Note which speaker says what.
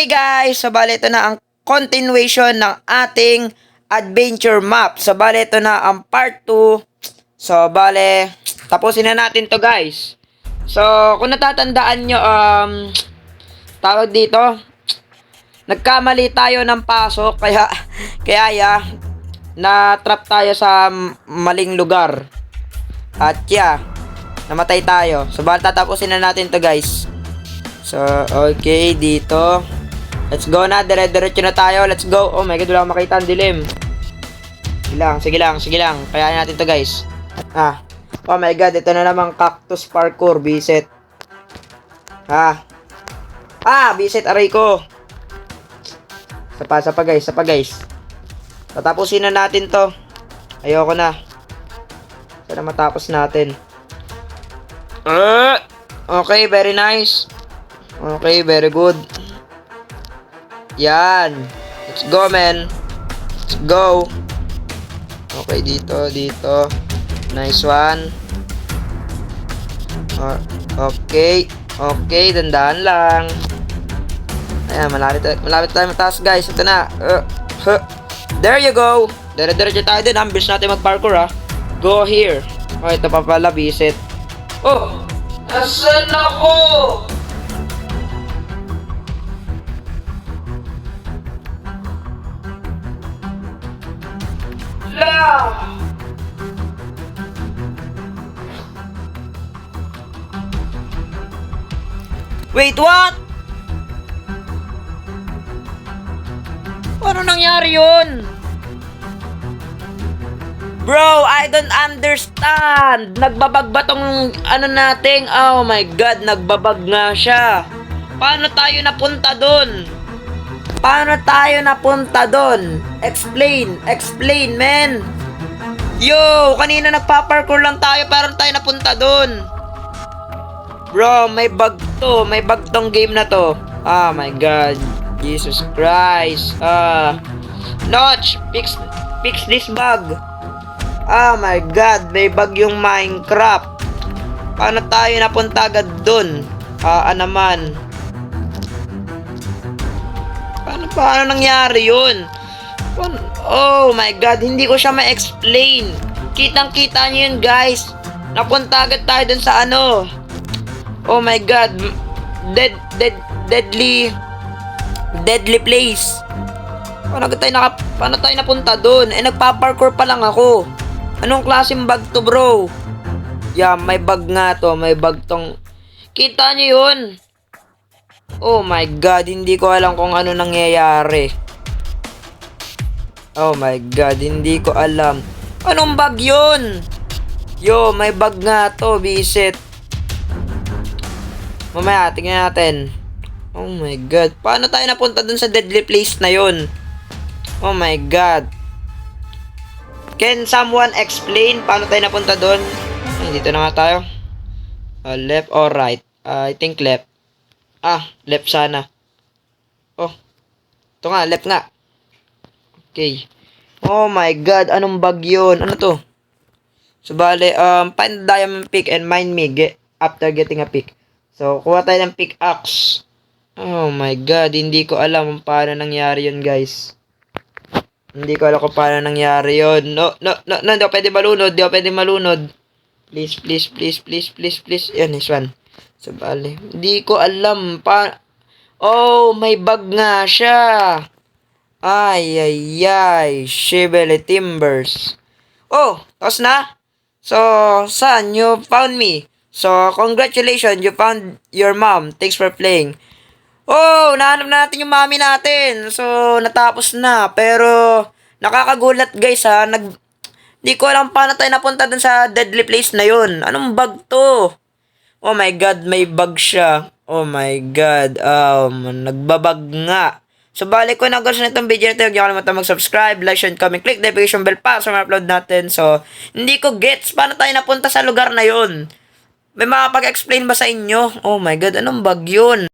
Speaker 1: Okay guys, so bale ito na ang continuation ng ating adventure map. So bale ito na ang part 2. So bale, tapusin na natin to guys. So kung natatandaan nyo, tawag dito, nagkamali tayo ng pasok, kaya na-trap tayo sa maling lugar. At namatay tayo. So bale tatapusin na natin to guys. So, okay, dito. Let's go na, dire-diretso na tayo. Let's go. Oh my god, wala akong makita ang dilim. Sige lang. Kaya natin to guys. Oh my god, ito na naman cactus parkour, bisit. Bisit, aray ko. Sapa guys. Tatapusin na natin to. Ayoko na. Sana matapos natin. Okay, very nice. Okay, very good. Yan. Let's go, man. Let's go. Okay, dito. Nice one. Okay, dandahan lang. Ayan, malapit tayo mataas, guys. Ito na. There you go. Dire-diretso tayo din. Ambis natin mag-parkour, Go here. Oh, ito pa pala, visit. Oh! Nasaan ako? Wait, what? Ano nangyari yun? Bro, I don't understand. Nagbabag ba tong ano nating? Oh my god, nagbabag nga siya. Paano tayo napunta dun? Explain, man. Yo, kanina nagpa-parkour lang tayo, pero tayo napunta dun. Bro, may bug tong game na to. Oh my god. Jesus Christ. Notch, fix this bug. Oh my god, may bug yung Minecraft. Paano tayo napunta agad dun? Naman. Paano nangyari yun? Oh my god, hindi ko siya ma-explain. Kitang-kita nyo yun, guys. Napunta agad tayo dun sa ano. Oh my god. Deadly place. Paano tayo napunta dun? Nagpa-parkour pa lang ako. Anong klaseng bug to, bro? Yeah, may bug nga to. May bug tong... Kita nyo yun? Oh my god, hindi ko alam kung ano nangyayari. Oh my god, hindi ko alam. Anong bug yun? Yo, may bug nga to, bisit. Mamaya, tingnan natin. Oh my god, paano tayo napunta dun sa deadly place na yun? Oh my god. Can someone explain paano tayo napunta dun? Dito na nga tayo. Left or right? I think left. Left sana. Oh. Ito nga, left nga. Okay. Oh my god, anong bug yun? Ano to? So, bale, find the diamond pick and mine me after getting a pick. So, kuha tayo ng pickaxe. Oh my god, hindi ko alam kung paano nangyari yun, guys. Hindi ko alam kung paano nangyari yun. No, hindi ako pwede malunod. Please. Yan, this one. So, bale. Hindi ko alam Oh, may bug nga siya. Ay. Shibeli Timbers. Oh, tapos na? So, son, you found me. So, congratulations, you found your mom. Thanks for playing. Oh, nahanap na natin yung mami natin. So, natapos na. Pero, nakakagulat guys Di ko alam paano tayo napunta dun sa deadly place na yun. Anong bug to? Oh my god, may bug siya. Oh my god. Nagbabag nga. So, balik ko na gusto nitong video na ito. Huwag niyo kalimutan mag-subscribe, like, share, comment, click the notification bell para sa mga upload natin. So, hindi ko gets paano tayo napunta sa lugar na yun. May makapag-explain ba sa inyo? Oh my god, anong bug yun?